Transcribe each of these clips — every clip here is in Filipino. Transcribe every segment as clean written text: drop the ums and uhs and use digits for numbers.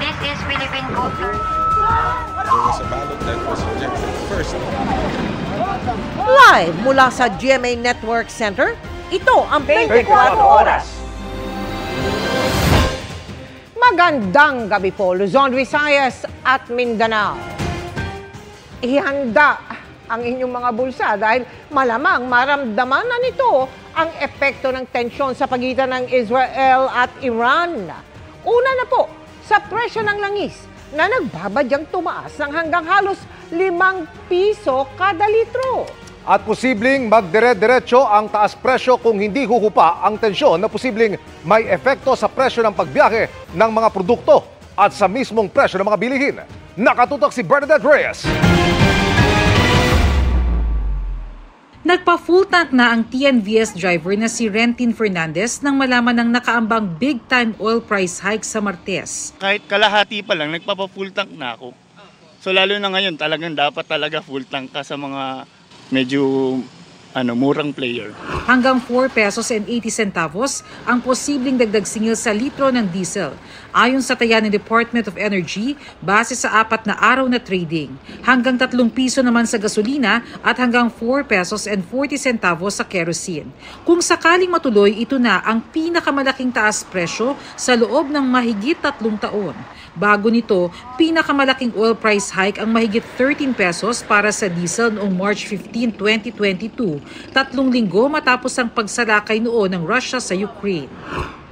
This is Philippine voter. There was a ballot that was rejected first. Live mula sa GMA Network Center, ito ang 24 Oras. Magandang gabi po, Luzon, Visayas at Mindanao. Ihanda ang inyong mga bulsa dahil malamang maramdaman na nito ang epekto ng tensyon sa pagitan ng Israel at Iran. Una na po, sa presyo ng langis na nagbabadyang tumaas ng hanggang halos 5 piso kada litro. At posibleng magdire-diretso ang taas presyo kung hindi huhupa ang tensyon na posibleng may epekto sa presyo ng pagbiyahe ng mga produkto at sa mismong presyo ng mga bilihin. Nakatutok si Bernadette Reyes. Nagpa-full tank na ang TNVS driver na si Rentin Fernandez nang malaman ng nakaambang big-time oil price hike sa Martes. Kahit kalahati pa lang, nagpapa-full tank na ako. So lalo na ngayon, talagang dapat talaga full tank ka sa mga medyo murang player. Hanggang 4 pesos and 80 centavos ang posibleng dagdag singil sa litro ng diesel. Ayon sa taya ng Department of Energy, base sa 4 na araw na trading. Hanggang 3 piso naman sa gasolina at hanggang 4 pesos and 40 centavos sa kerosene. Kung sakaling matuloy, ito na ang pinakamalaking taas presyo sa loob ng mahigit 3 taon. Bago nito, pinakamalaking oil price hike ang mahigit 13 pesos para sa diesel noong March 15, 2022, 3 linggo matapos ang pagsalakay noon ng Russia sa Ukraine.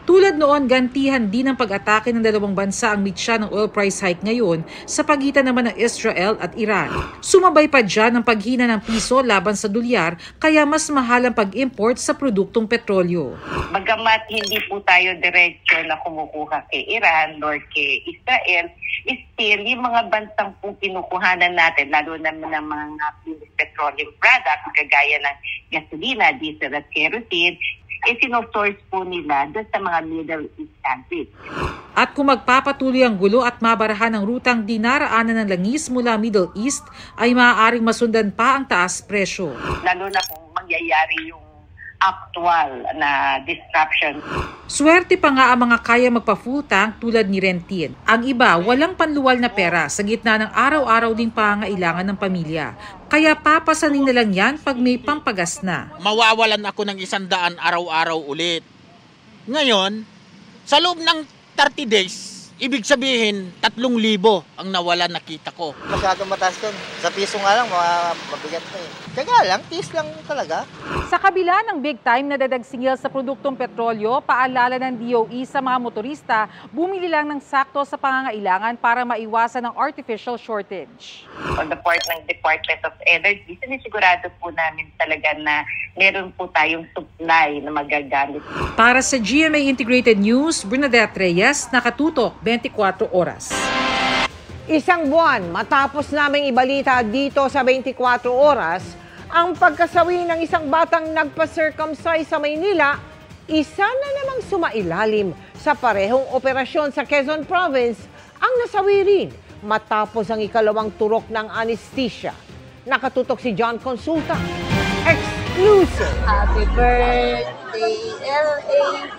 Tulad noon, gantihan din ang pag-atake ng dalawang bansa ang mitsa ng oil price hike ngayon sa pagitan naman ng Israel at Iran. Sumabay pa dyan ang paghina ng piso laban sa dolyar kaya mas mahal ang pag-import sa produktong petrolyo. Bagamat hindi po tayo diretsyo na kumukuha kay Iran nor kay Israel, still yung mga bansang po kinukuhanan natin, lalo naman ng mga petroleum products, kagaya ng gasolina, diesel at kerosene, sino-source po nila doon sa mga Middle East countries. At kung magpapatuloy ang gulo at mabarahan ng rutang dinaraanan ng langis mula Middle East, ay maaaring masundan pa ang taas presyo. Lalo na kung mangyayari yung actual na disruption. Swerte pa nga ang mga kaya magpa-full tank tulad ni Rentin. Ang iba, walang panluwal na pera sa gitna ng araw-araw ding pangangailangan ng pamilya. Kaya papasanin na lang yan pag may pampagas na. Mawawalan ako ng 100 araw-araw ulit. Ngayon, sa loob ng 30 days, ibig sabihin 3,000 ang nawala nakita ko. Masyadong mataas yun. Sa piso nga lang, mabigat na eh. Kaya lang, tiis lang talaga. Sa kabila ng big time na dadagsingil sa produktong petrolyo, paalala ng DOE sa mga motorista, bumili lang ng sakto sa pangangailangan para maiwasan ang artificial shortage. On the part ng Department of Energy, sinisigurado po namin talaga na meron po tayong supply na magagamit. Para sa GMA Integrated News, Bernadette Reyes, nakatutok 24 oras. Isang buwan matapos naming ibalita dito sa 24 Oras, ang pagkasawi ng isang batang nagpa-circumcise sa Maynila, isa na namang sumailalim sa parehong operasyon sa Quezon Province ang nasawi rin matapos ang ikalawang turok ng anesthesia. Nakatutok si John Consulta. Exclusive! Happy birthday, LA!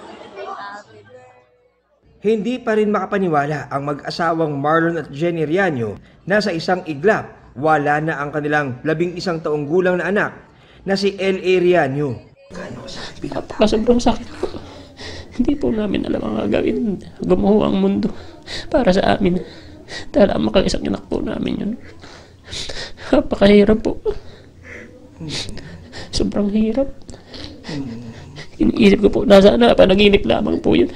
Hindi pa rin makapaniwala ang mag-asawang Marlon at Jenny Riaño na sa isang iglap, wala na ang kanilang 11 taong gulang na anak na si L.A. Riaño. Sobrang sakit po. Hindi po namin alam ang gagawin. Gumuho ang mundo para sa amin. Dahil ang makalisang anak po namin yun. Napakahirap po. Sobrang hirap. Iniisip ko po, nasaan panaginip lamang po yun.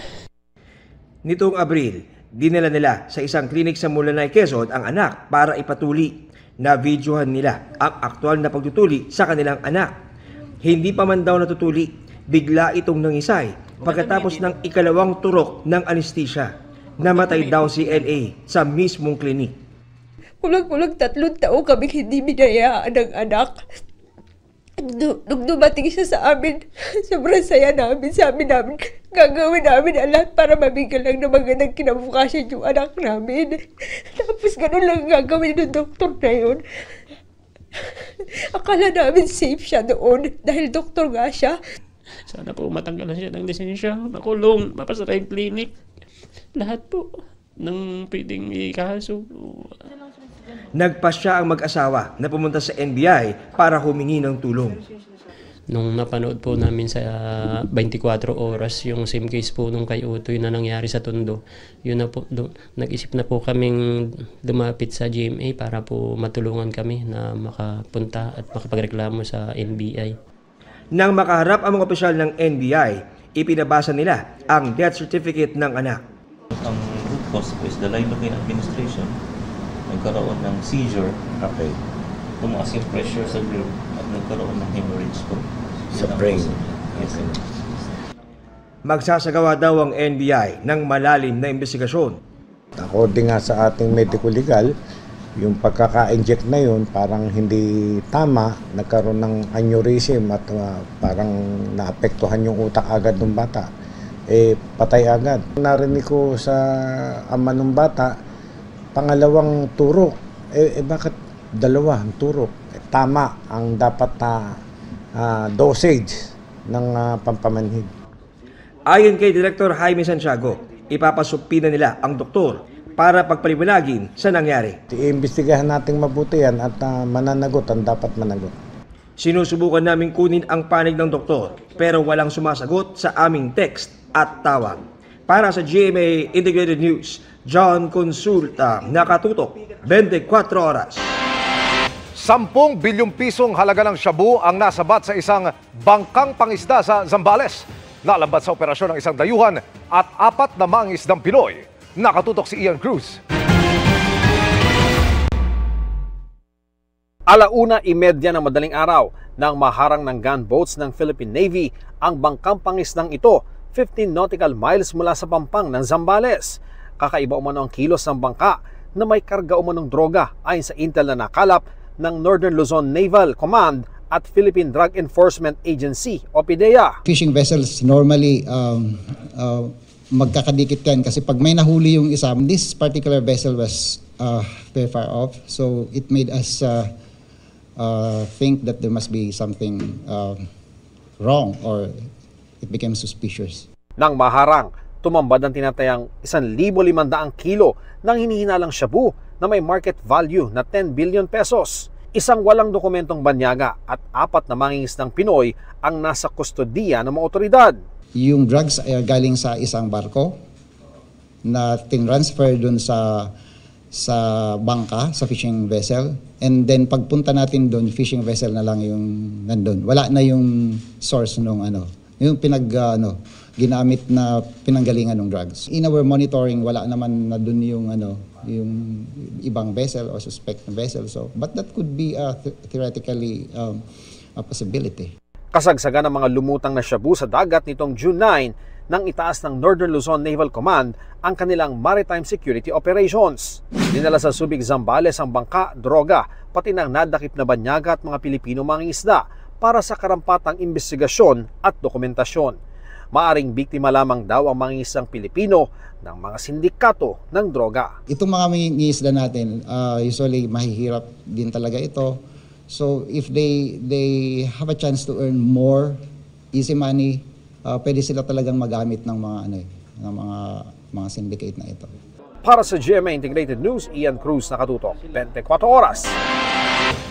Nitong Abril, dinala nila sa isang klinik sa Mulanay, Quezon ang anak para ipatuli. Na-videohan nila ang aktual na pagtutuli sa kanilang anak. Hindi pa man daw natutuli, bigla itong nangisay pagkatapos ng ikalawang turok ng anesthesia. Namatay daw si L.A. sa mismong klinik. Kulang-kulang 3 taon kami hindi binayaan ng anak. Nung dumating siya sa amin, sobrang saya namin. Sabi namin, gagawin namin ang lahat para mabigyan lang ng magandang kinabukasan yung anak namin. Tapos ganun lang gagawin ng doktor na yun. Akala namin safe siya doon dahil doktor nga siya. Sana po matanggalan siya ng lisensya, makulong, mapasara yung clinic. Lahat po. nang pwedeng ikaso. Nagpasya ang mag-asawa na pumunta sa NBI para humingi ng tulong. Nung napanood po namin sa 24 oras yung same case po nung kay Utoy na nangyari sa Tondo, yun na po, nag-isip na po kaming lumapit sa GMA para po matulungan kami na makapunta at makapagreklamo sa NBI. Nang makaharap ang mga opisyal ng NBI, ipinabasa nila ang death certificate ng anak. Ang root cause is the lidocaine administration. Nagkaroon ng seizure. Okay. Tumaas yung pressure sa brain at nagkaroon ng hemorrhage po. Sa brain. Yes, sir. Magsasagawa daw ang NBI ng malalim na investigasyon. According nga sa ating medical legal, yung pagkaka-inject na yun parang hindi tama, nagkaroon ng aneurysm at parang naapektuhan yung utak agad ng bata. Patay agad. Narinig ko sa ama ng bata, pangalawang turok. Bakit dalawa ang turok? Tama ang dapat na dosage ng pampamanhid. Ayon kay Director Jaime Santiago, ipapasupina nila ang doktor para pagpaliwanagin sa nangyari. Iimbestigahan natin mabuti yan at mananagot ang dapat managot. Sinusubukan namin kunin ang panig ng doktor pero walang sumasagot sa aming text at tawag. Para sa GMA Integrated News, John Consulta, nakatutok 24 oras. 10 bilyong pisong halaga ng shabu ang nasabat sa isang bangkang pangisda sa Zambales. Nalambat sa operasyon ng isang dayuhan at 4 na mangisdang Pinoy. Nakatutok si Ian Cruz. 1:30 ng madaling araw nang maharang ng gunboats ng Philippine Navy ang bangkang pangisdang ito 15 nautical miles mula sa pampang ng Zambales. Kakaiba umano ang kilos ng bangka na may karga umanong droga ayon sa intel na nakalap ng Northern Luzon Naval Command at Philippine Drug Enforcement Agency o PDEA. Fishing vessels normally magkakadikit yan kasi pag may nahuli yung isa, this particular vessel was very far off, so it made us think that there must be something wrong or it became suspicious. Nang maharang, tumambad ang tinatayang 1,500 kilo ng hinihinalang shabu na may market value na 10 billion pesos. Isang walang dokumentong banyaga at 4 na mangingisdang Pinoy ang nasa kustodiya ng mga otoridad. Yung drugs ay galing sa isang barko na tinransfer dun sa bangka, sa fishing vessel. And then pagpunta natin dun, fishing vessel na lang yung nandun. Wala na yung source nung yung ginamit na pinanggalingan ng drugs. In our monitoring, wala naman na dun yung yung ibang vessel or suspect na vessel. So, but that could be theoretically a possibility. Kasagsagan ng mga lumutang na shabu sa dagat nitong June 9 nang itaas ng Northern Luzon Naval Command ang kanilang maritime security operations. Dinala sa Subic, Zambales ang bangka, droga, pati ng nadakip na banyaga at mga Pilipino mangingisda para sa karampatang investigasyon at dokumentasyon. Maaring biktima lamang daw ang mangingisdang Pilipino ng mga sindikato ng droga. Itong mga mangingisda natin, usually mahihirap din talaga ito. So if they have a chance to earn more easy money, pwede sila talagang magamit ng mga syndicate na ito. Para sa GMA Integrated News, Ian Cruz, nakatutok 24 oras.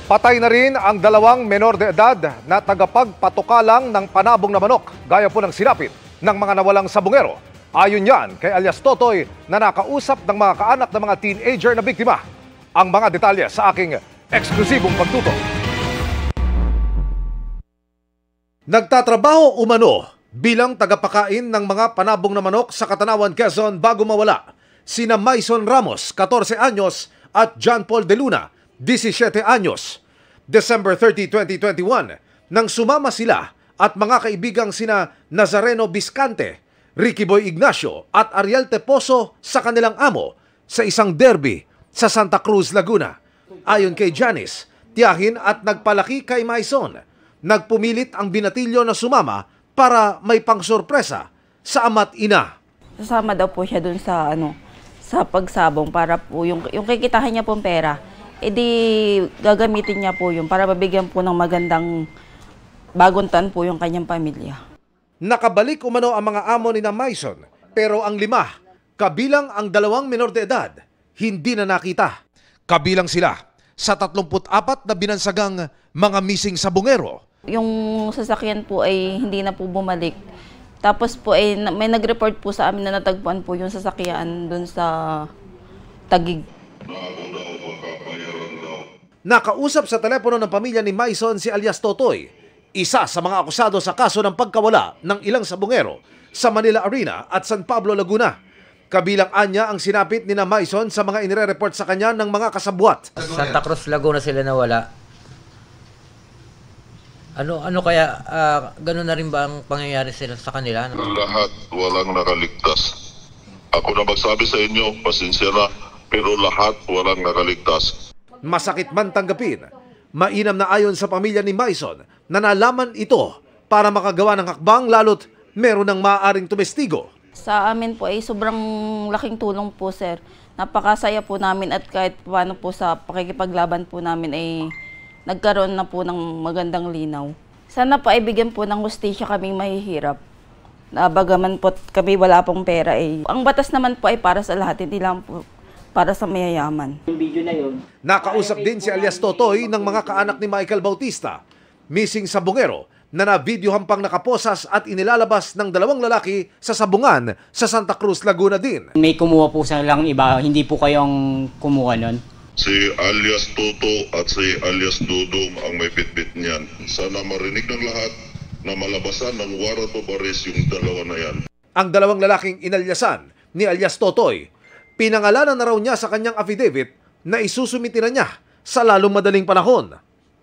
Patay na rin ang 2 menor de edad na tagapagpatukalang ng panabong na manok, gaya po ng sinapit ng mga nawalang sabungero. Ayon yan kay alias Totoy na nakausap ng mga kaanak ng mga teenager na biktima. Ang mga detalye sa aking eksklusibong pagtutok. Nagtatrabaho umano bilang tagapakain ng mga panabong na manok sa Katanawan, Quezon bago mawala sina Maison Ramos, 14 anyos at John Paul De Luna, 17 anyos. December 30, 2021, nang sumama sila at mga kaibigang sina Nazareno Biscante, Ricky Boy Ignacio at Ariel Teposo sa kanilang amo sa isang derby sa Santa Cruz, Laguna. Ayon kay Janice, tiyahin at nagpalaki kay Maison, nagpumilit ang binatilyo na sumama para may pangsorpresa sa ama't ina. Sasama daw po siya dun sa sa pagsabong para po yung kikitahan niya pong pera, edi gagamitin niya po yun para mabigyan po ng magandang bagong taon po yung kanyang pamilya. Nakabalik umano ang mga amo ni na Maison, pero ang 5 kabilang ang 2 menor de edad, hindi na nakita. Kabilang sila sa 34 na binansagang mga missing sa bungero. Yung sasakyan po ay hindi na po bumalik. Tapos po ay may nag-report po sa amin na natagpuan po yung sasakyan doon sa Taguig. Nakausap sa telepono ng pamilya ni Maison si alias Totoy, isa sa mga akusado sa kaso ng pagkawala ng ilang sabungero sa Manila Arena at San Pablo, Laguna. Kabilang anya ang sinapit ni na Maison sa mga inire-report sa kanya ng mga kasabwat. Santa Cruz, Laguna sila nawala. Ano kaya, gano'n na rin ba ang pangyayari sila sa kanila? Lahat walang nakaligtas. Ako na magsabi sa inyo, pasensya na, pero lahat walang nakaligtas. Masakit man tanggapin, mainam na ayon sa pamilya ni Maison na nalaman ito para makagawa ng hakbang lalo't meron ng maaaring tumestigo. Sa amin po ay sobrang laking tulong po, sir. Napakasaya po namin at kahit paano po sa pakikipaglaban po namin ay nagkaroon na po ng magandang linaw. Sana po ay bigyan po ng hustisya kaming mahihirap. Bagaman po kami wala pong pera eh. Ang batas naman po ay para sa lahat, hindi lang po para sa mayayaman. Yung video na yun. Nakausap din si alias Totoy ng mga kaanak ni Michael Bautista, missing sa bungero, na na-videohan pang nakaposas at inilalabas ng 2 lalaki sa sabungan sa Santa Cruz, Laguna din. May kumuha po sa lang iba, hindi po kayong kumuha nun? Si alias Toto at si alias Dudong ang may bitbit niyan. Sana marinig ng lahat na malabasan ng warrant of arrest yung 2 na yan. Ang 2 lalaking inalyasan ni alias Totoy, pinangalanan na raw niya sa kanyang affidavit na isusumiti na niya sa lalong madaling panahon.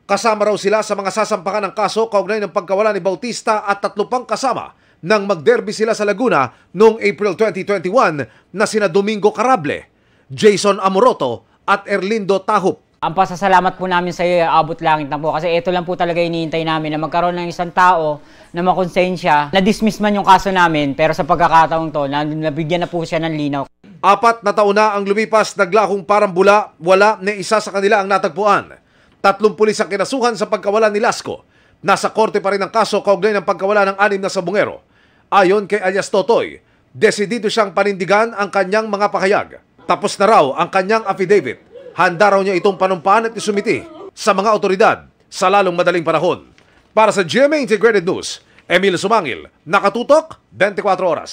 Kasama raw sila sa mga sasampakan ng kaso kaugnay ng pagkawala ni Bautista at 3 pang kasama nang magderby sila sa Laguna noong April 2021 na sina Domingo Carable, Jason Amoroto at Erlindo Tahup. Ang pasasalamat po namin sa iyo, abot langit na po. Kasi ito lang po talaga iniintay namin na magkaroon ng isang tao na makonsensya. Na-dismiss man yung kaso namin, pero sa pagkakataong to, nabigyan na po siya ng linaw. 4 na taon na ang lumipas, naglakong parang bula, wala na isa sa kanila ang natagpuan. 3 pulis ang kinasuhan sa pagkawala ni Lasco. Nasa korte pa rin ang kaso kaugnay ng pagkawala ng 6 na sabungero. Ayon kay alias Totoy, desidido siyang panindigan ang kanyang mga pahayag. Tapos na raw ang kanyang affidavit. Handa raw niya itong panumpaan at isumiti sa mga otoridad sa lalong madaling panahon. Para sa GMA Integrated News, Emil Sumangil, nakatutok 24 oras.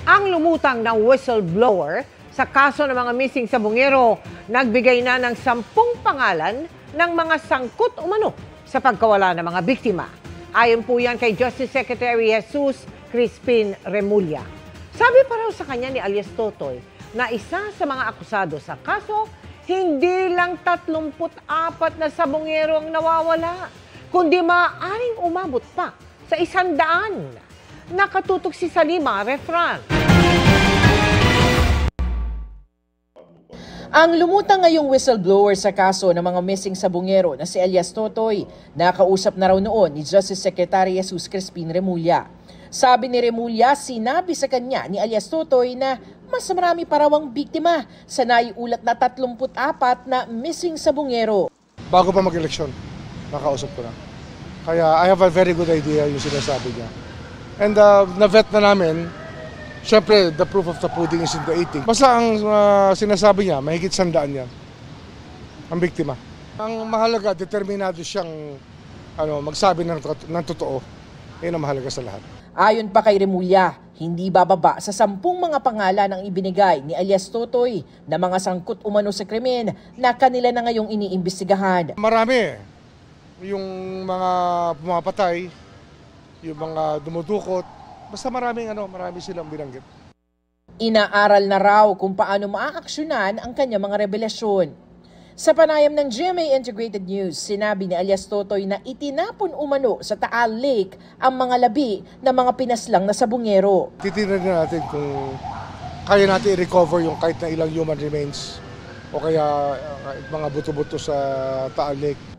Ang lumutang ng whistleblower sa kaso ng mga missing sabungero, nagbigay na ng 10 pangalan ng mga sangkot umano sa pagkawala ng mga biktima. Ayon po yan kay Justice Secretary Jesus Crispin Remulla. Sabi pa raw sa kanya ni alias Totoy na isa sa mga akusado sa kaso, hindi lang 34 na sabungero ang nawawala, kundi maaaring umabot pa sa 100. Nakatutok si Salima Refran. Ang lumutang ngayong whistleblower sa kaso ng mga missing sabungero na si alias Totoy, nakausap na raw noon ni Justice Secretary Jesus Crispin Remulla. Sabi ni Remulla, sinabi sa kanya ni alias Totoy na mas marami pa raw ang biktima sa naiulat na 34 na missing sabungero. Bago pa mag-eleksyon, nakausap ko na. Kaya I have a very good idea yung sinasabi niya. And na-vet na namin. Siyempre, the proof of the pudding is in the eating. Basta ang sinasabi niya, mahigit 100 yan. Ang biktima. Ang mahalaga, determinado siyang magsabi ng totoo. Yan ang mahalaga sa lahat. Ayon pa kay Remulla, hindi bababa sa 10 mga pangalan ang ibinigay ni alias Totoy na mga sangkot umano sa krimen na kanila na ngayong iniimbestigahan. Marami. Yung mga pumapatay, yung mga dumudukot, basta marami silang binanggit. Inaaral na raw kung paano maaaksyonan ang kanyang mga revelasyon. Sa panayam ng GMA Integrated News, sinabi ni alias Totoy na itinapon umano sa Taal Lake ang mga labi ng mga pinaslang na sabungero. Titignan natin kung kaya natin i-recover yung kahit na ilang human remains o kaya mga buto-buto sa Taal Lake.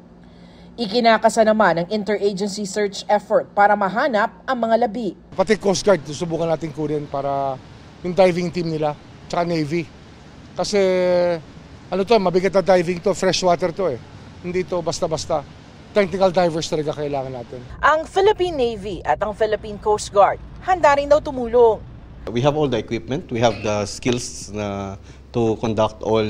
Ikinakasa naman ang interagency search effort para mahanap ang mga labi. Pati Coast Guard, susubukan natin kunin para yung diving team nila, tsaka Navy. Kasi mabigat na diving to, freshwater to eh. Hindi to basta-basta. Technical divers talaga kailangan natin. Ang Philippine Navy at ang Philippine Coast Guard handa rin daw tumulong. We have all the equipment, we have the skills to conduct all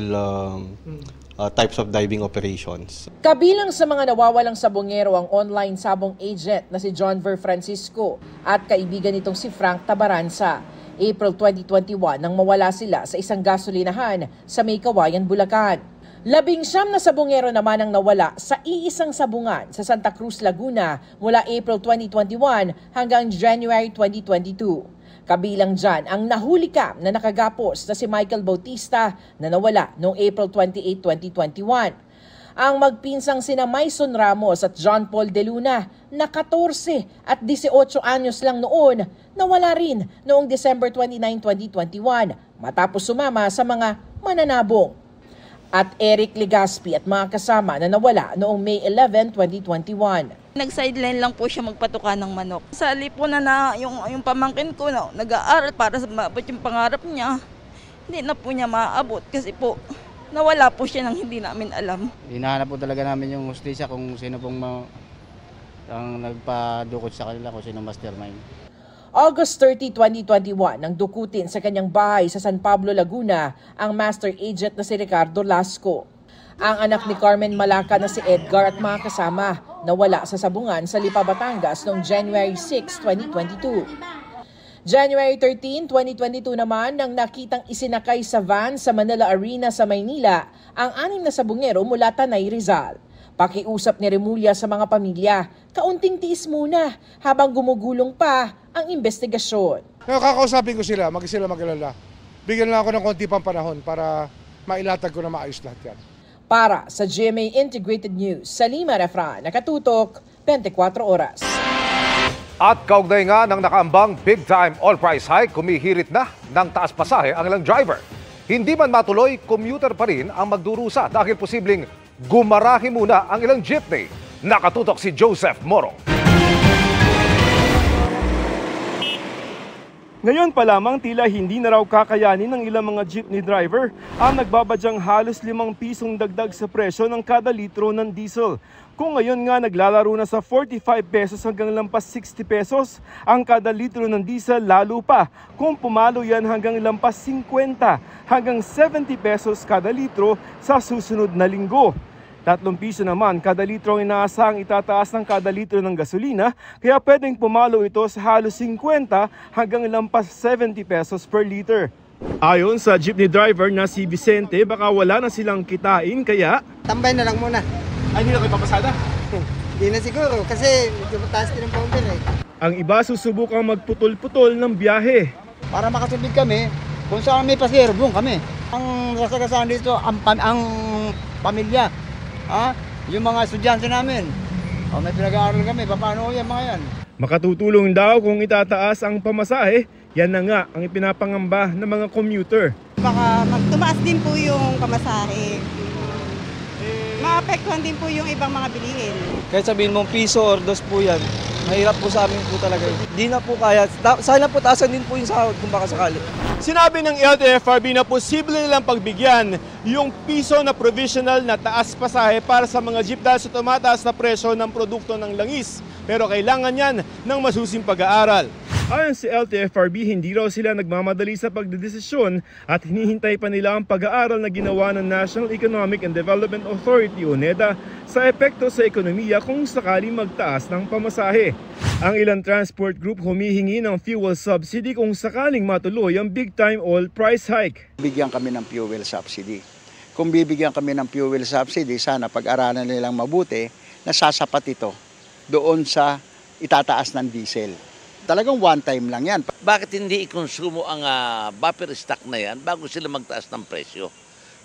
types of diving operations. Kabilang sa mga nawawalang sabongero ang online sabong agent na si John Ver Francisco at kaibigan nitong si Frank Tabaranza. April 2021 nang mawala sila sa isang gasolinahan sa May Kawayan, Bulacan. 19 na sabongero naman ang nawala sa iisang sabungan sa Santa Cruz, Laguna mula April 2021 hanggang January 2022. Kabilang dyan ang nahulikam na nakagapos na si Michael Bautista na nawala noong April 28, 2021. Ang magpinsang sina Maison Ramos at John Paul De Luna na 14 at 18 anyos lang noon, nawala rin noong December 29, 2021 matapos sumama sa mga mananabong. At Eric Legaspi at mga kasama na nawala noong May 11, 2021. Nag-sideline lang po siya magpatuka ng manok. Sali po na yung pamangkin ko nag-aaral para sa maabot yung pangarap niya. Hindi na po niya maaabot kasi po nawala po siya nang hindi namin alam. Hinahanap po talaga namin yung hustisya kung sino pong ang nagpadukot sa kanila, kung sino mastermind. August 30, 2021 nang dukutin sa kanyang bahay sa San Pablo, Laguna ang master agent na si Ricardo Lasco. Ang anak ni Carmen Malaca na si Edgar at mga kasama nawala sa sabungan sa Lipa, Batangas noong January 6, 2022. January 13, 2022 naman nang nakitang isinakay sa van sa Manila Arena sa Maynila ang 6 na sabungero mula Tanay, Rizal. Pakiusap ni Remulla sa mga pamilya, kaunting tiis muna habang gumugulong pa ang investigasyon. Kakausapin ko sila, mag-alala. Bigyan lang ako ng konti pang panahon para mailatag ko na maayos lahat yan. Para sa GMA Integrated News, Salima Refran, nakatutok, 24 oras. At kaugnay nga ng nakaambang big-time oil price hike, kumihirit na ng taas pasahe ang ilang driver. Hindi man matuloy, commuter pa rin ang magdurusa dahil posibleng gumarahe muna ang ilang jeepney. Nakatutok si Joseph Moro. Ngayon pa lamang tila hindi na raw kakayanin ng ilang mga jeepney driver ang nagbabadyang halos 5 pisong dagdag sa presyo ng kada litro ng diesel. Kung ngayon nga naglalaro na sa 45 pesos hanggang lampas 60 pesos ang kada litro ng diesel, lalo pa kung pumalo yan hanggang lampas 50 hanggang 70 pesos kada litro sa susunod na linggo. 3 piso naman kada litro ang inaasahang itataas ng kada litro ng gasolina, kaya pwedeng pumalo ito sa halos 50 hanggang lampas 70 pesos per liter. Ayon sa jeepney driver na si Vicente, baka wala na silang kitain kaya tambay na lang muna. Ay, hindi na kayo papasada? Hindi na siguro kasi medyo mataas din ang powder eh. Ang iba susubukang magputol-putol ng biyahe. Para makasubig kami, kung saan may pasahero, doon kami. Ang rasagasaan dito, ang pamilya. Yung mga estudyante namin. May pinag-aaral kami, paano yan mga yan? Makatutulong daw kung itataas ang pamasahe, yan na nga ang ipinapangamba ng mga commuter. Baka magtumaas din po yung pamasahe. Maapektuhan din po yung ibang mga bilihin. Kahit sabihin mong piso or 2 po yan, mahirap po sa amin po talaga. Di na po kaya. Sana po taasan din po yung sahod kung baka sakali. Sinabi ng LTFRB na posible nilang pagbigyan yung piso na provisional na taas pasahe para sa mga jeep dahil sa tumataas na presyo ng produkto ng langis. Pero kailangan yan ng masusing pag-aaral. Ayon sa LTFRB, hindi raw sila nagmamadali sa pagdedesisyon at hinihintay pa nila ang pag-aaral na ginawa ng National Economic and Development Authority o NEDA sa epekto sa ekonomiya kung sakaling magtaas ng pamasahe. Ang ilang transport group humihingi ng fuel subsidy kung sakaling matuloy ang big-time oil price hike. Bigyan kami ng fuel subsidy. Kung bibigyan kami ng fuel subsidy, sana pag-aralan nilang mabuti na sasapat ito doon sa itataas ng diesel. Talagang one time lang yan. Bakit hindi ikonsumo ang buffer stock na yan bago sila magtaas ng presyo?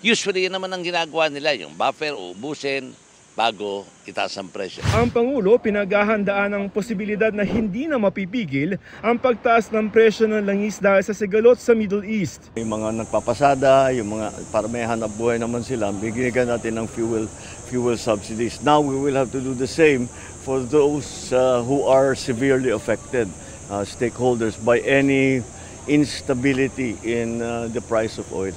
Usually yan naman ang ginagawa nila, yung buffer ubusin bago itaas ang presyo. Ang Pangulo pinaghahandaan ang posibilidad na hindi na mapipigil ang pagtaas ng presyo ng langis dahil sa sigalot sa Middle East. Yung mga nagpapasada, yung mga para may hanap buhay naman sila, bigyan natin ng fuel subsidies. Now we will have to do the same for those who are severely affected. Stakeholders by any instability in the price of oil.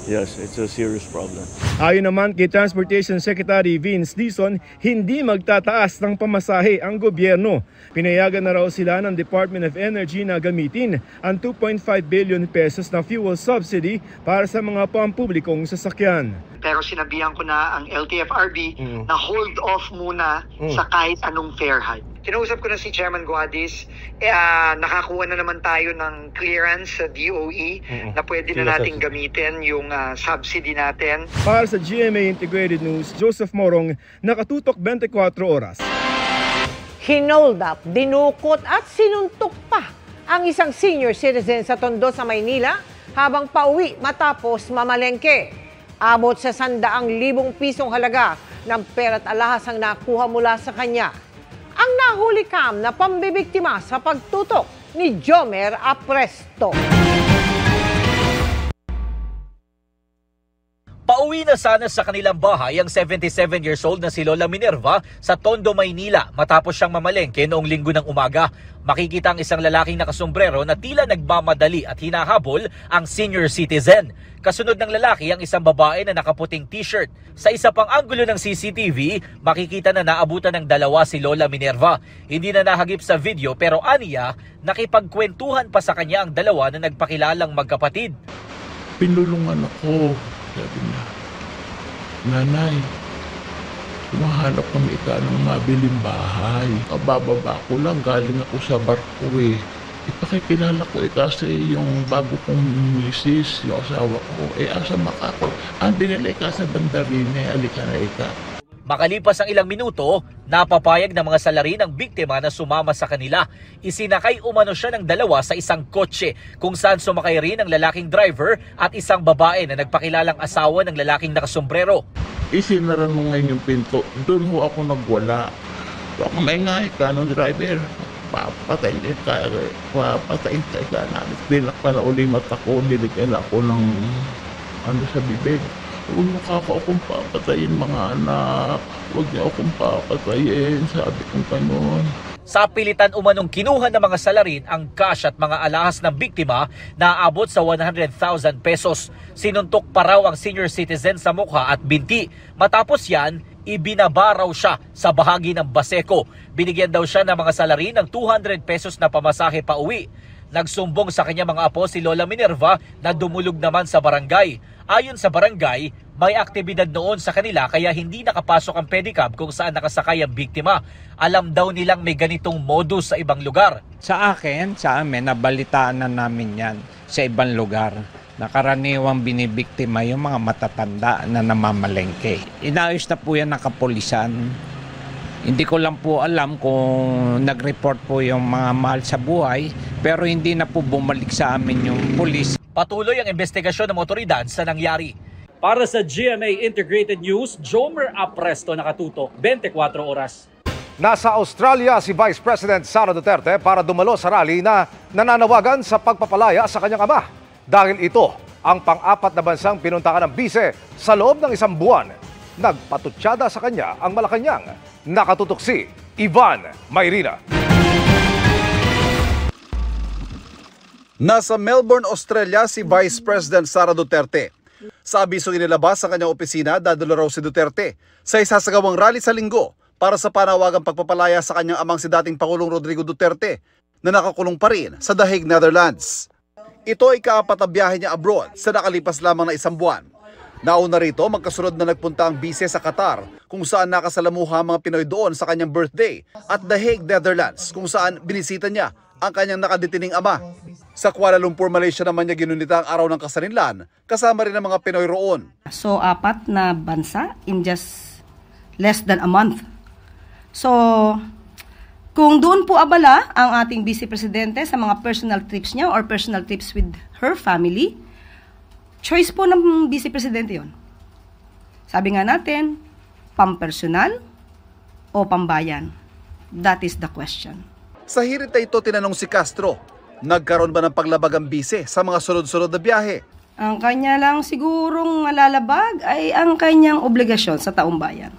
Yes, it's a serious problem. Ayon naman kay Transportation Secretary Vince Dizon, hindi magtataas ng pamasahe ang gobyerno. Pinayagan na raw sila ng Department of Energy na gamitin ang 2.5 billion pesos na fuel subsidy para sa mga pampublikong sasakyan. Pero sinabihan ko na ang LTFRB na hold off muna sa kahit anong fare hike. Kinausap ko na si Chairman Guadis, nakakuha na naman tayo ng clearance sa DOE na pwede na natin gamitin yung subsidy natin. Para sa GMA Integrated News, Joseph Morong, nakatutok 24 oras. Hinold up, dinukot at sinuntok pa ang isang senior citizen sa Tondo sa Maynila habang pauwi matapos mamalengke. Abot sa 100,000 pisong halaga ng pera't alahas ang nakuha mula sa kanya. Ang nahuli kam na pambibiktima sa pagtutok ni Jomer Apresto. Pauwi na sana sa kanilang bahay ang 77 years old na si Lola Minerva sa Tondo, Maynila matapos siyang mamalengke noong linggo ng umaga. Makikita ang isang lalaking nakasombrero na tila nagmamadali at hinahabol ang senior citizen. Kasunod ng lalaki ang isang babae na nakaputing t-shirt. Sa isa pang anggulo ng CCTV, makikita na naabutan ng dalawa si Lola Minerva. Hindi na nahagip sa video pero aniya, nakipagkwentuhan pa sa kanya ang dalawa na nagpakilalang magkapatid. Pinulungan ako. Sabi niya, Nanay, humahanap kami ng mabiling bahay. Kabababa ko lang, galing ako sa barko eh. Ipakikilala ko kasi yung bago kong misis, yung asawa ko. Asa makako? Dinilay ka sa Bandarine, alika na ika. Makalipas ang ilang minuto, napapayag ng mga salarin ang biktima na sumama sa kanila. Isinakay umano siya ng dalawa sa isang kotse kung saan sumakay rin ang lalaking driver at isang babae na nagpakilalang asawa ng lalaking nakasombrero. Isinaran mo ngayon yung pinto. Doon ho ako nagwala. Baka maingay ka ng driver. Papatayin ka namin. Dinakpan na uli mata ko. Niligyan ako ng sa bibig. Huwag mo akong papatayin mga anak. Huwag niyo akong papatayin. Sabi kong gano'n. Sa pilitan umanong kinuha ng mga salarin ang cash at mga alahas ng biktima na aabot sa 100,000 pesos. Sinuntok pa raw ang senior citizen sa mukha at binti. Matapos yan, ibinaba raw siya sa bahagi ng Baseco. Binigyan daw siya ng mga salarin ng 200 pesos na pamasahe pa uwi. Nagsumbong sa kanya mga apo si Lola Minerva na dumulog naman sa barangay. Ayon sa barangay, may aktibidad noon sa kanila kaya hindi nakapasok ang pedicab kung saan nakasakay ang biktima. Alam daw nilang may ganitong modus sa ibang lugar. Sa amin, nabalitaan na namin yan sa ibang lugar. Nakaraniwang binibiktima yung mga matatanda na namamalengke. Inayos na po yan ng kapulisan. Hindi ko lang po alam kung nag-report po yung mga mahal sa buhay, pero hindi na po bumalik sa amin yung pulis. Patuloy ang investigasyon ng otoridad sa nangyari. Para sa GMA Integrated News, Jomer Apresto, nakatutok 24 oras. Nasa Australia si Vice President Sara Duterte para dumalo sa rally na nananawagan sa pagpapalaya sa kanyang ama. Dahil ito ang pang-apat na bansang pinuntahan ng bise sa loob ng isang buwan. Nagpatutsada sa kanya ang Malacanang. Nakatutok si Ivan Mayrina. Nasa Melbourne, Australia si Vice President Sara Duterte. Sa abiso inilabas sa kanyang opisina, dadalo raw si Duterte sa isasagawang rally sa linggo para sa panawagang pagpapalaya sa kanyang amang si dating Pangulong Rodrigo Duterte na nakakulong pa rin sa The Hague, Netherlands. Ito ay kaapat na biyahe niya abroad sa nakalipas lamang na isang buwan. Nauna rito, magkasunod na nagpunta ang bise sa Qatar kung saan nakasalamuha ang mga Pinoy doon sa kanyang birthday at The Hague, Netherlands kung saan binisita niya ang kanyang nakadetining ama. Sa Kuala Lumpur, Malaysia naman niya ginunita ang araw ng kasarinlan, kasama rin ang mga Pinoy roon. So, 4 na bansa in just less than a month. So, kung doon po abala ang ating Vice Presidente sa mga personal trips niya or personal trips with her family, choice po ng Vice Presidente yun. Sabi nga natin, pampersonal o pambayan? That is the question. Sa hirit na ito, tinanong si Castro, nagkaroon ba ng paglabag ang bise sa mga sunod-sunod na biyahe? Ang kanya lang sigurong malalabag ay ang kanyang obligasyon sa taong bayan.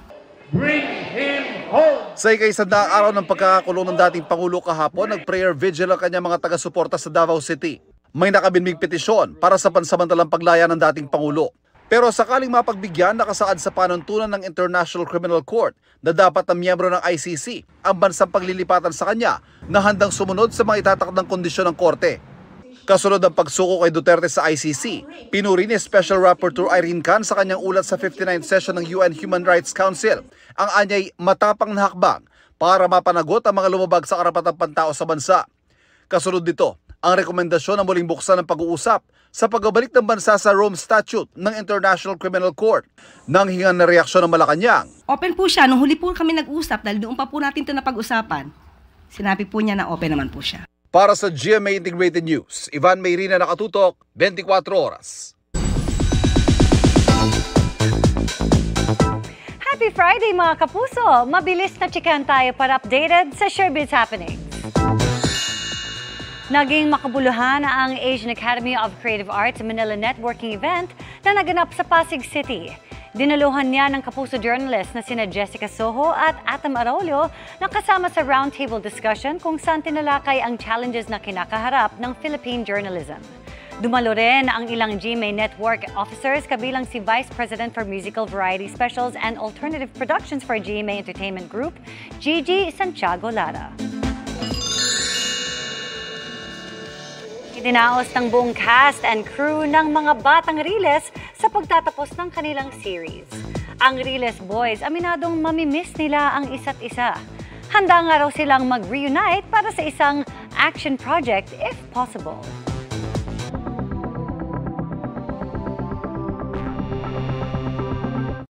Bring him home! Sa ika-100 araw ng pagkakakulong ng dating Pangulo kahapon, nag-prayer vigil ang kanyang mga taga-suporta sa Davao City. may nakabinbing petisyon para sa pansamantalang paglaya ng dating Pangulo. Pero sakaling mapagbigyan, nakasaad sa panuntunan ng International Criminal Court na dapat na miyembro ng ICC ang bansang paglilipatan sa kanya na handang sumunod sa mga itatakdang kondisyon ng korte. Kasunod ng pagsuko kay Duterte sa ICC, pinuri ni Special Rapporteur Irene Khan sa kanyang ulat sa 59th session ng UN Human Rights Council ang anyay matapang na hakbang para mapanagot ang mga lumabag sa karapatang pantao sa bansa. Kasunod nito, ang rekomendasyon na muling buksan ng pag-uusap sa pagbabalik ng bansa sa Rome Statute ng International Criminal Court. Nang hingan na reaksyon ng Malacanang. Open po siya. Nung huli po kami nag-usap, dahil doon pa po natin ito napag-usapan, sinabi po niya na open naman po siya. Para sa GMA Integrated News, Ivan Mayrina, nakatutok, 24 oras. Happy Friday mga kapuso! Mabilis na chikahan tayo para updated sa Showbiz Happenings. Naging makabuluhan ang Asian Academy of Creative Arts Manila Networking event na naganap sa Pasig City. Dinaluhan niya ng kapuso journalist na sina Jessica Soho at Atam Arroyo na kasama sa roundtable discussion kung saan tinalakay ang challenges na kinakaharap ng Philippine journalism. Dumalo rin ang ilang GMA Network officers kabilang si Vice President for Musical Variety Specials and Alternative Productions for GMA Entertainment Group, Gigi Santiago Lara. Idinaos ng buong cast and crew ng mga Batang Riles sa pagtatapos ng kanilang series. Ang Riles Boys aminadong mamimiss nila ang isa't isa. Handa nga raw silang mag-reunite para sa isang action project if possible.